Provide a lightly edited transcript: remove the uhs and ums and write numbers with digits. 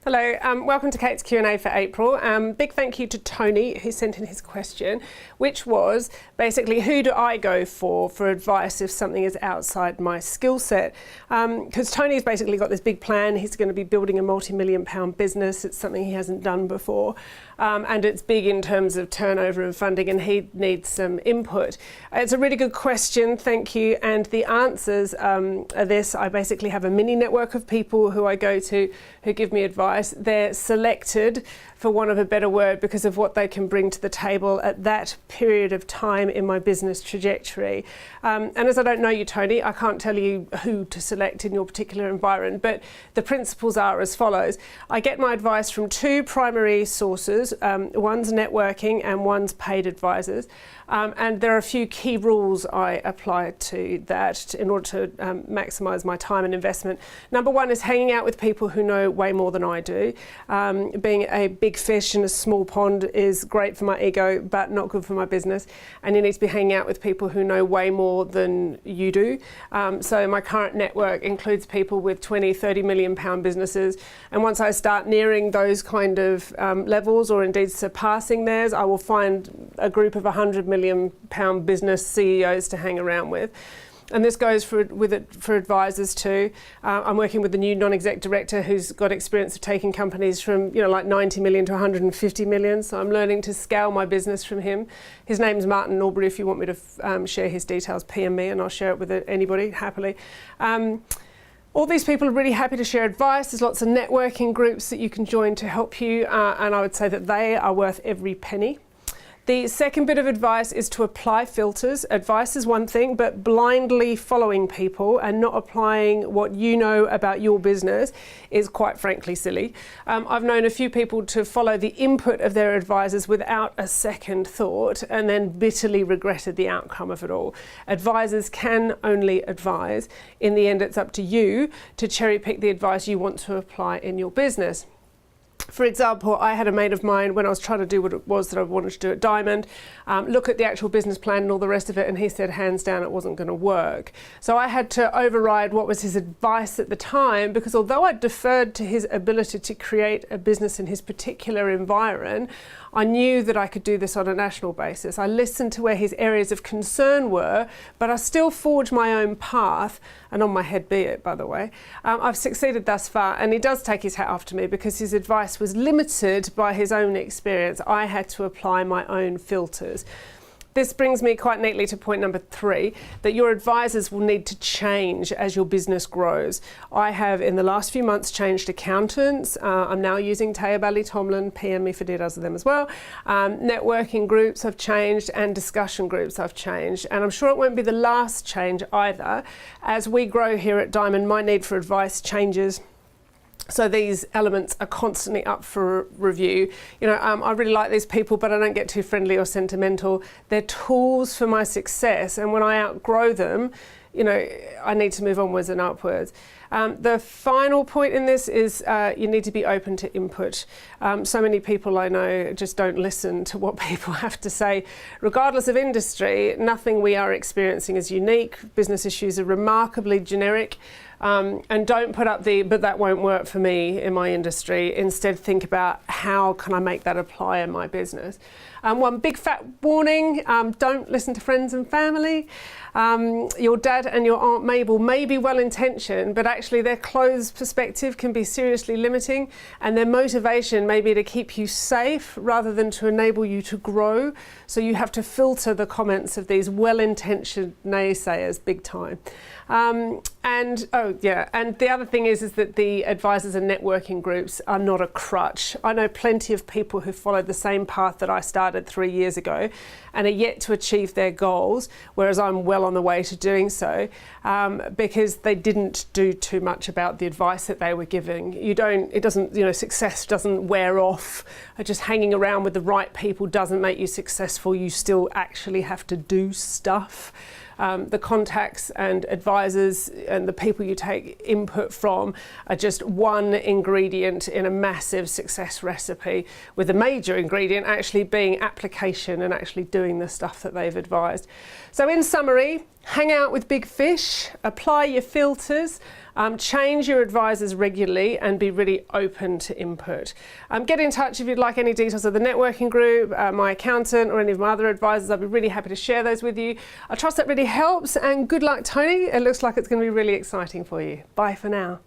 Hello, welcome to Kate's Q&A for April. Big thank you to Tony who sent in his question, which was basically who do I go for advice if something is outside my skill set? Because Tony's basically got this big plan. He's going to be building a multi-million pound business. It's something he hasn't done before. And it's big in terms of turnover and funding, and he needs some input. It's a really good question, thank you. And the answers are this. I basically have a mini network of people who I go to who give me advice. They're selected, for want of a better word, because of what they can bring to the table at that period of time in my business trajectory. And as I don't know you, Tony, I can't tell you who to select in your particular environment, but the principles are as follows. I get my advice from two primary sources. One's networking and one's paid advisors. And there are a few key rules I apply to that in order to maximise my time and investment. Number one is hanging out with people who know way more than I do. Being a big fish in a small pond is great for my ego, but not good for my business. And you need to be hanging out with people who know way more than you do. So my current network includes people with 20, 30 million pound businesses. And once I start nearing those kind of levels, or indeed surpassing theirs, I will find a group of 100 million pound business CEOs to hang around with. And this goes for advisors too. I'm working with the new non-exec director who's got experience of taking companies from like 90 million to 150 million. So I'm learning to scale my business from him. His name's Martin Norbury. If you want me to share his details, PM me and I'll share it with anybody happily. All these people are really happy to share advice. There's lots of networking groups that you can join to help you, and I would say that they are worth every penny. The second bit of advice is to apply filters. Advice is one thing, but blindly following people and not applying what you know about your business is quite frankly silly. I've known a few people to follow the input of their advisors without a second thought and then bitterly regretted the outcome of it all. Advisors can only advise. In the end, it's up to you to cherry pick the advice you want to apply in your business. For example, I had a mate of mine when I was trying to do what it was that I wanted to do at Diamond, look at the actual business plan and all the rest of it, and he said hands down it wasn't going to work. So I had to override what was his advice at the time, because although I deferred to his ability to create a business in his particular environment, I knew that I could do this on a national basis. I listened to where his areas of concern were, but I still forged my own path, and on my head be it, by the way. I've succeeded thus far, and he does take his hat off to me because his advice was limited by his own experience. I had to apply my own filters. This brings me quite neatly to point number 3, that your advisors will need to change as your business grows. I have, in the last few months, changed accountants. I'm now using Taya Bally-Tomlin, PM me for details of them as well. Networking groups have changed and discussion groups have changed. And I'm sure it won't be the last change either. As we grow here at Diamond, my need for advice changes. So these elements are constantly up for review. I really like these people, but I don't get too friendly or sentimental. They're tools for my success, and when I outgrow them, I need to move onwards and upwards. The final point in this is you need to be open to input. So many people I know just don't listen to what people have to say. Regardless of industry, nothing we are experiencing is unique. Business issues are remarkably generic. And don't put up but that won't work for me in my industry. Instead, think about how can I make that apply in my business. One big fat warning, don't listen to friends and family. Your dad and your Aunt Mabel may be well-intentioned, but actually their closed perspective can be seriously limiting, and their motivation may be to keep you safe rather than to enable you to grow. So you have to filter the comments of these well-intentioned naysayers big time. And the other thing is that the advisors and networking groups are not a crutch. I know plenty of people who followed the same path that I started 3 years ago and are yet to achieve their goals, whereas I'm well on the way to doing so, because they didn't do too much about the advice that they were giving. Success doesn't wear off. Just hanging around with the right people doesn't make you successful. You still actually have to do stuff. The contacts and advisors and the people you take input from are just one ingredient in a massive success recipe, with the major ingredient actually being application and actually doing the stuff that they've advised. So in summary, hang out with big fish, apply your filters, Change your advisors regularly and be really open to input. Get in touch if you'd like any details of the networking group, my accountant or any of my other advisors. I'd be really happy to share those with you. I trust that really helps, and good luck, Tony. It looks like it's going to be really exciting for you. Bye for now.